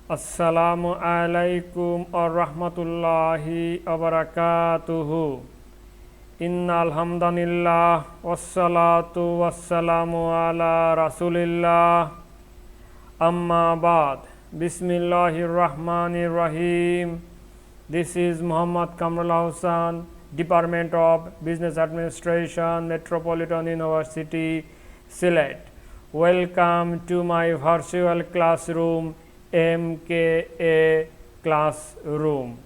Assalamu alaikum wa rahmatullahi wa barakatuhu. Innal hamdanillah wassalatu wassalamu ala rasulillah. Amma ba'd. Bismillahir rahmanir rahim. This is Muhammad Kamrul Hossain, Department of Business Administration, Metropolitan University, Sylhet. Welcome to my virtual classroom, MKA Classroom.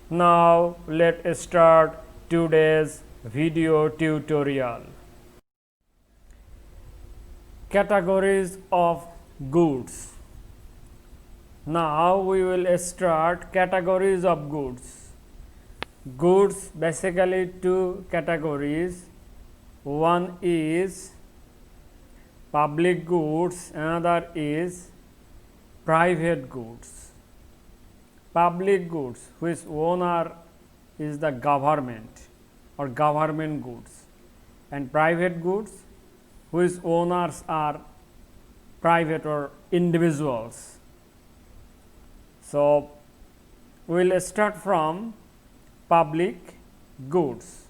Now let's start today's video tutorial. Categories of goods. Now we will start categories of goods. Goods basically two categories. One is public goods, another is private goods. Public goods, which owner is the government or government goods, and private goods, whose owners are private or individuals. So we will start from public goods.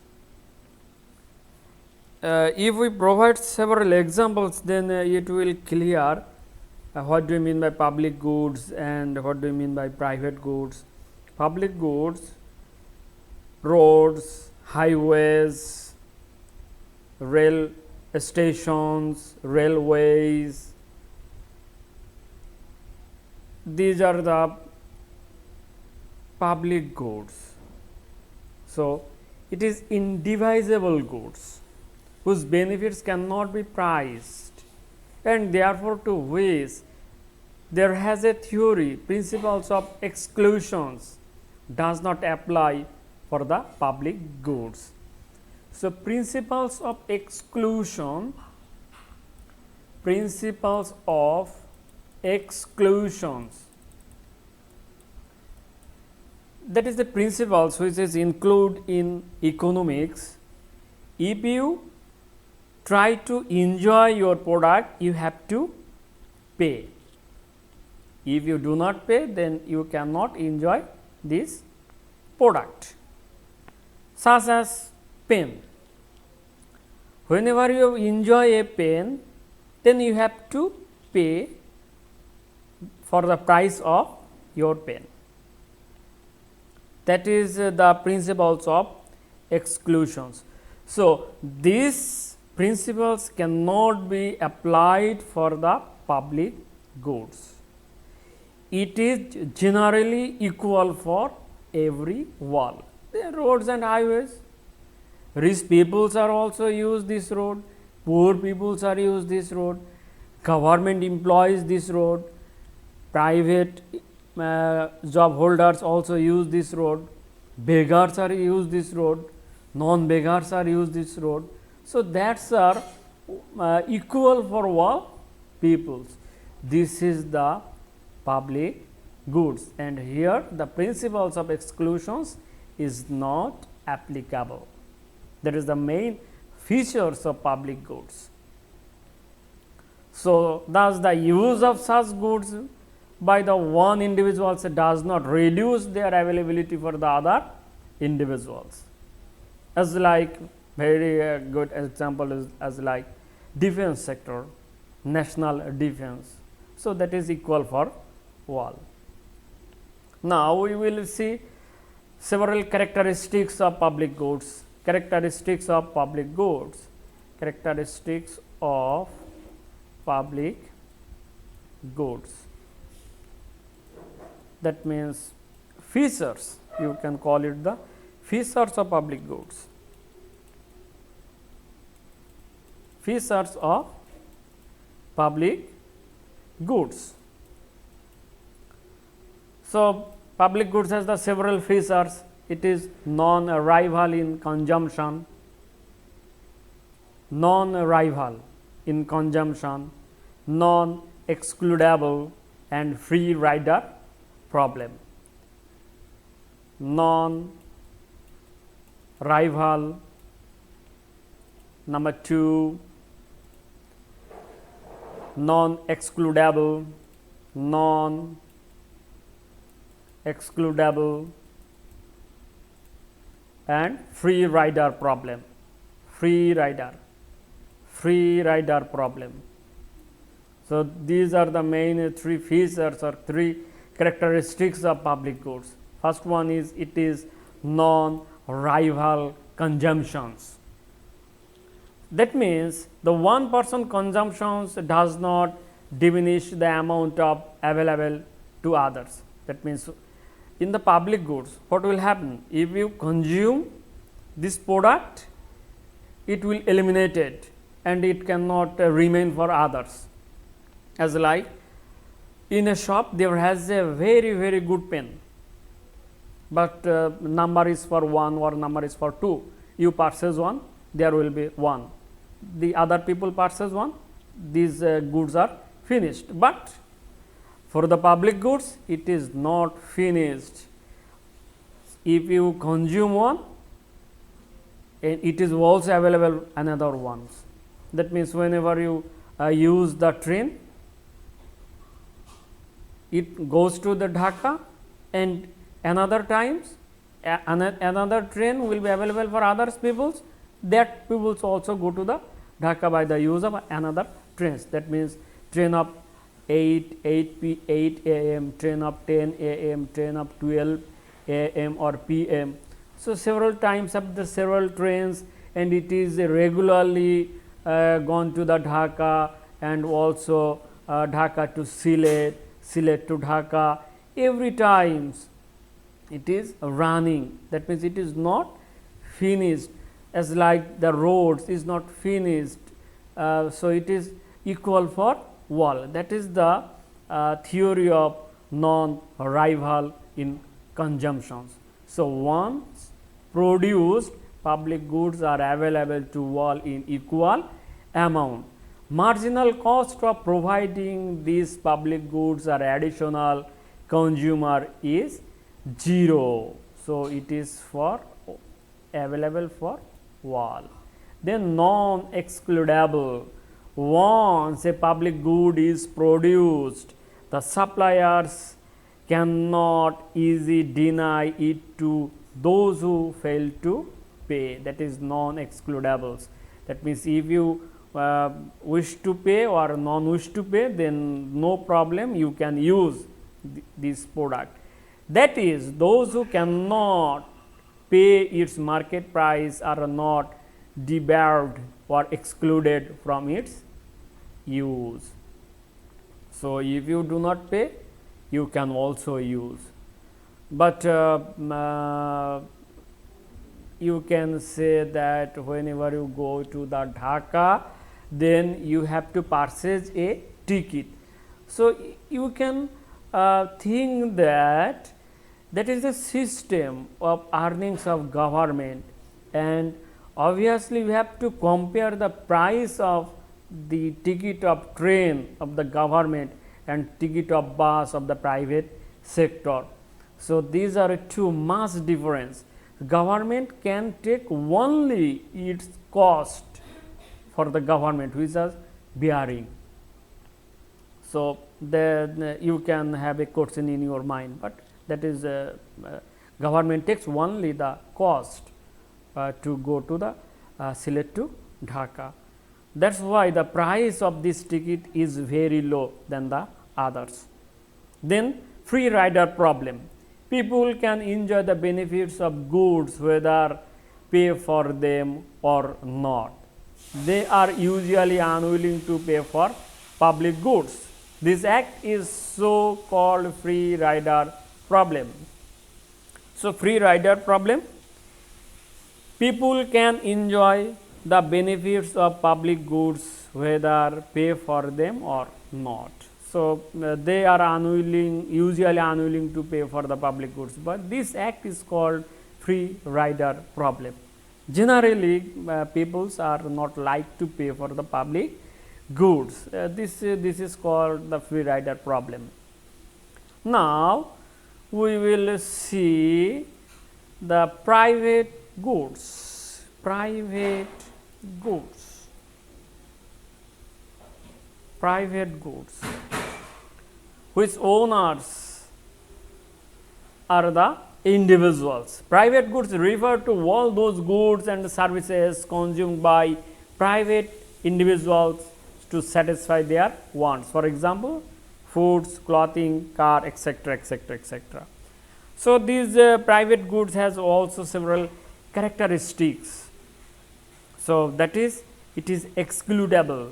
If we provide several examples, then it will clear what do you mean by public goods and what do you mean by private goods. Public goods: roads, highways, rail stations, railways. These are the public goods. So it is indivisible goods whose benefits cannot be priced, and therefore to which there has a theory, principles of exclusions does not apply for the public goods. So principles of exclusion, principles of exclusions, that is the principles which is included in economics. If you try to enjoy your product, you have to pay. If you do not pay, then you cannot enjoy this product. Such as pen. Whenever you enjoy a pen, then you have to pay for the price of your pen. That is the principles of exclusions. So these principles cannot be applied for the public goods. It is generally equal for everyone. The roads and highways, rich peoples are also use this road, poor peoples are use this road, government employs this road, private job holders also use this road, beggars are use this road, non-beggars are use this road. So that's are equal for all peoples. This is the public goods, and here the principles of exclusions is not applicable. That is the main features of public goods. So thus the use of such goods by the one individual does not reduce their availability for the other individuals. As like very good example is as like defense sector, national defense. So that is equal for all. Now we will see several characteristics of public goods. Characteristics of public goods. Characteristics of public goods. That means features, you can call it the features of public goods. Features of public goods. So public goods has the several features. It is non-rival in consumption, non-rival in consumption, non-excludable and free rider problem. Non-rival. Number 2, non-excludable, non excludable, and free rider problem. Free rider problem. So, these are the main three features or three characteristics of public goods. First one is it is non-rival consumptions. That means the one person consumptions does not diminish the amount of available to others. That means in the public goods, what will happen? If you consume this product, it will eliminate it and it cannot remain for others. As like in a shop, there has a very good pen, but number is for 1 or number is for 2. You purchase one, there will be 1. The other people purchase one, these goods are finished. But for the public goods, it is not finished. If you consume one, it is also available another ones. That means whenever you use the train, it goes to the Dhaka, and another times another train will be available for other peoples. That peoples also go to the Dhaka by the use of another trains. That means train of 8 a.m., train of 10 a.m., train of 12 a.m. or p.m. So, several times of the several trains, and it is regularly gone to the Dhaka and also Dhaka to Sylhet, Sylhet to Dhaka. Every times it is running. That means it is not finished, as like the roads is not finished. So, it is equal for wall. That is the theory of non-rival in consumptions. So, once produced, public goods are available to all in equal amount. Marginal cost of providing these public goods or additional consumer is 0. So, it is for available for all. Then non-excludable. Once a public good is produced, the suppliers cannot easily deny it to those who fail to pay. That is non-excludables. That means if you wish to pay or non-wish to pay, then no problem, you can use this product. That is, those who cannot pay its market price are not debarred or excluded from its use. So, if you do not pay, you can also use, but you can say that whenever you go to the Dhaka, then you have to purchase a ticket. So, you can think that that is the system of earnings of government, and obviously we have to compare the price of the ticket of train of the government and ticket of bus of the private sector. So, these are two much difference. Government can take only its cost for the government which is bearing. So, then you can have a question in your mind, but that is government takes only the cost to go to the Sylhet to Dhaka. That is why the price of this ticket is very low than the others. Then free rider problem. People can enjoy the benefits of goods whether pay for them or not. They are usually unwilling to pay for public goods. This act is so called free rider problem. So, free rider problem, people can enjoy the benefits of public goods whether pay for them or not. So, they are usually unwilling to pay for the public goods, but this act is called free rider problem. Generally, peoples are not like to pay for the public goods. This is called the free rider problem. Now, we will see the private goods. Private goods. Private goods which owners are the individuals. Private goods refer to all those goods and services consumed by private individuals to satisfy their wants. For example, foods, clothing, car, etc., etc., etc. So, these private goods has also several characteristics. So, that is, it is excludable.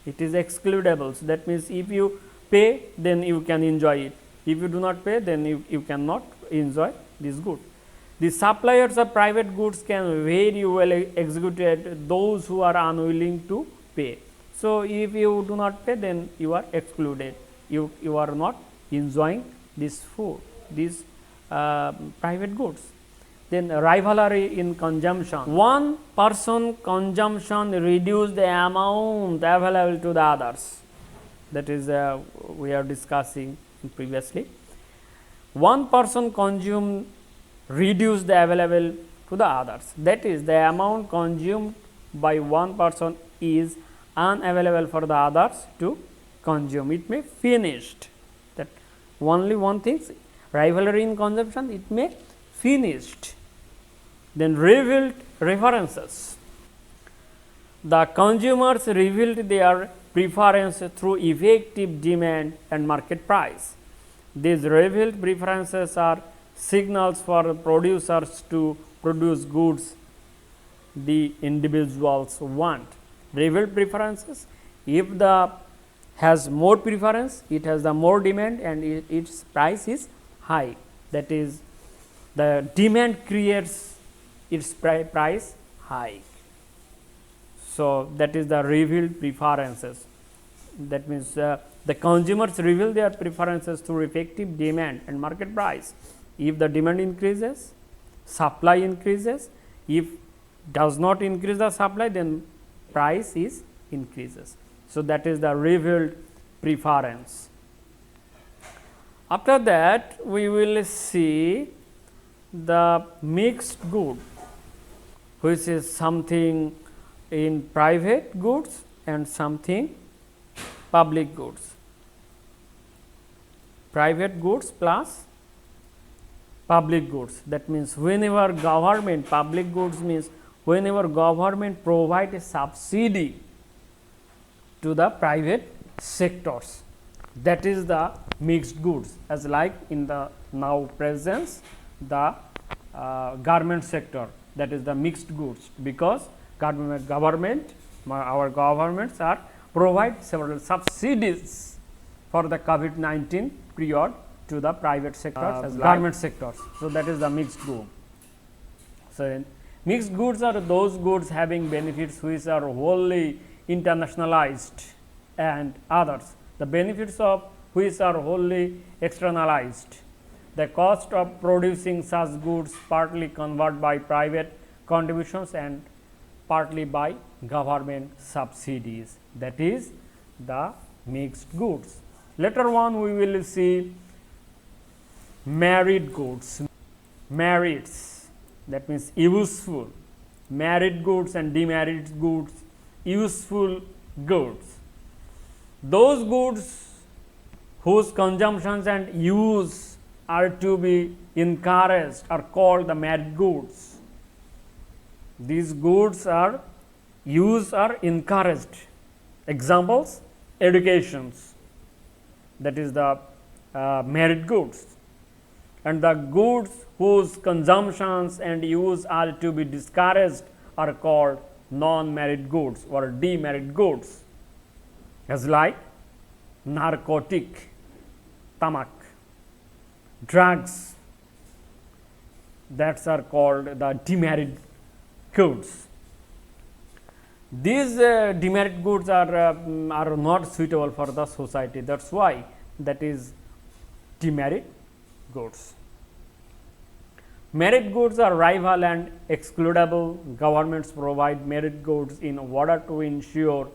It is excludable. So, that means if you pay, then you can enjoy it. If you do not pay, then you cannot enjoy this good. The suppliers of private goods can very well execute those who are unwilling to pay. So, if you do not pay, then you are excluded. You are not enjoying this food, these private goods. Then rivalry in consumption. One person consumption reduce the amount available to the others. That is we are discussing previously. One person consume reduce the available to the others. That is, the amount consumed by one person is unavailable for the others to consume. It may finished. That only one thing, rivalry in consumption, it may finished. Then revealed references. The consumers revealed their preference through effective demand and market price. These revealed preferences are signals for producers to produce goods the individuals want. Revealed preferences, if the has more preference, it has the more demand and its price is high. That is, the demand creates its price high. So, that is the revealed preferences. That means, the consumers reveal their preferences through effective demand and market price. If the demand increases, supply increases. If does not increase the supply, then price is increases. So, that is the revealed preference. After that, we will see the mixed good, which is something in private goods and something public goods. Private goods plus public goods. That means, whenever government, public goods means whenever government provide a subsidy to the private sectors, that is the mixed goods. As like in the now presence, the garment sector, that is the mixed goods, because government our governments are provide several subsidies for the COVID-19 period to the private sectors as garment sectors. So, that is the mixed good. So, mixed goods are those goods having benefits which are wholly internationalized and others, the benefits of which are wholly externalized. The cost of producing such goods partly converted by private contributions and partly by government subsidies. That is the mixed goods. Later on, we will see merit goods. Merits, that means useful. Merit goods and demerit goods, useful goods. Those goods whose consumptions and use are to be encouraged are called the merit goods. These goods are used or encouraged. Examples, educations, that is the merit goods, and the goods whose consumptions and use are to be discouraged are called non-merit goods or demerit goods, as like narcotic, tamak, drugs, that are called the demerit goods. These demerit goods are not suitable for the society. That is why that is demerit goods. Merit goods are rival and excludable. Governments provide merit goods in order to ensure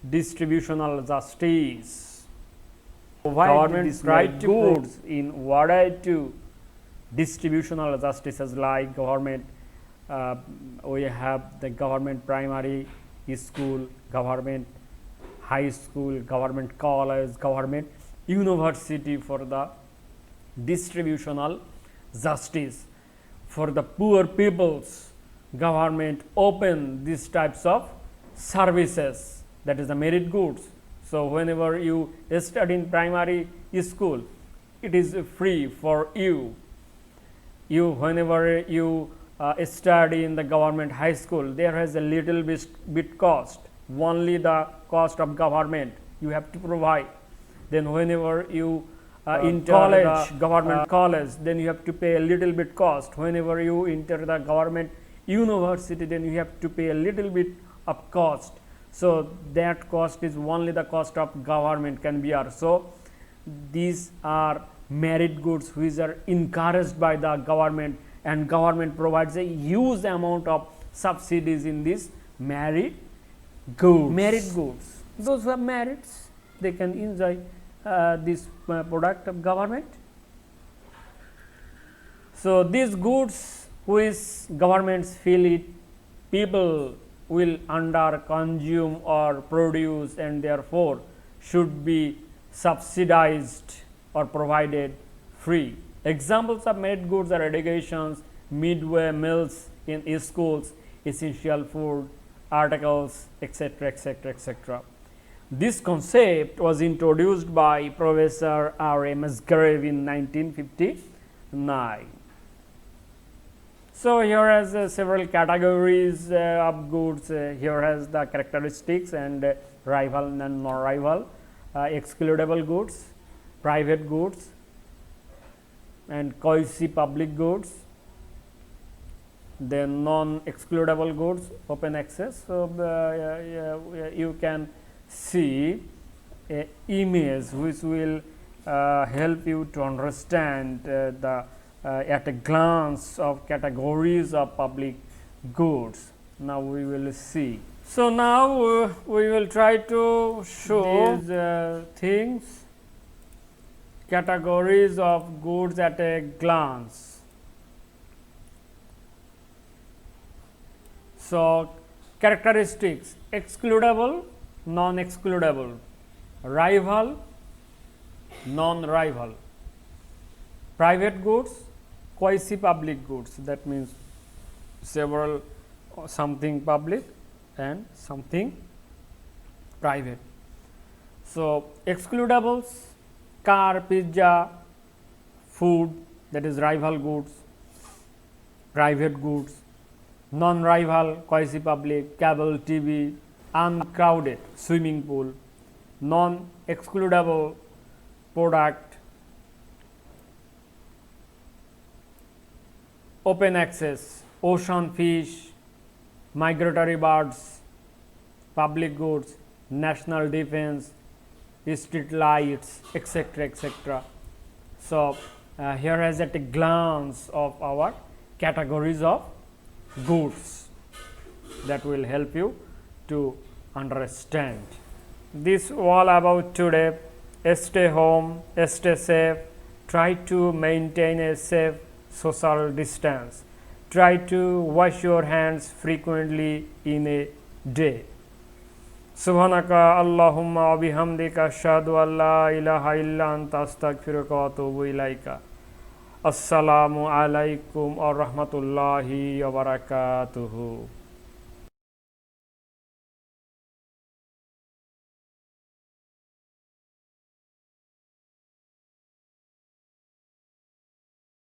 distributional justice. Governments try to goods in order to distributional justice, as like government. We have the government primary school, government high school, government college, government university for the distributional justice. For the poor peoples, government open these types of services, that is the merit goods. So, whenever you study in primary school, it is free for you. Whenever you study in the government high school, there has a little bit cost, only the cost of government you have to provide. Then whenever you enter college, government college, then you have to pay a little bit cost. Whenever you enter the government university, then you have to pay a little bit of cost. So, that cost is only the cost of government can bear. So, these are merit goods which are encouraged by the government, and government provides a huge amount of subsidies in this merit goods. Merit goods, those who have merits, they can enjoy this product of government. So, these goods which governments feel it people will under consume or produce, and therefore should be subsidized or provided free. Examples of merit goods are educations, midway meals in schools, essential food articles, etc., etc., etc. This concept was introduced by Professor R. A. Musgrave in 1959. So, here has several categories of goods. Here has the characteristics and rival and non-rival, excludable goods, private goods, and quasi-public goods. Then non-excludable goods, open access. So, you can see a image which will help you to understand the at a glance of categories of public goods. Now, we will see. So, now we will try to show these things, categories of goods at a glance. So, characteristics: excludable, non-excludable, rival, non-rival, private goods, quasi-public goods, that means several something public and something private. So, excludables: car, pizza, food, that is rival goods, private goods. Non-rival, quasi-public, cable TV, uncrowded swimming pool. Non-excludable product, open access, ocean fish, migratory birds, public goods, national defense, street lights, etc., etc. So, here is at a glance of our categories of goods that will help you to understand. This all about today. Stay home, stay safe, try to maintain a safe social distance, try to wash your hands frequently in a day. Subhanaka Allahumma wa bihamdika ashhadu an la ilaha illa anta astaghfiruka wa atubu ilaika. Assalamu alaikum wa rahmatullahi wa barakatuhu.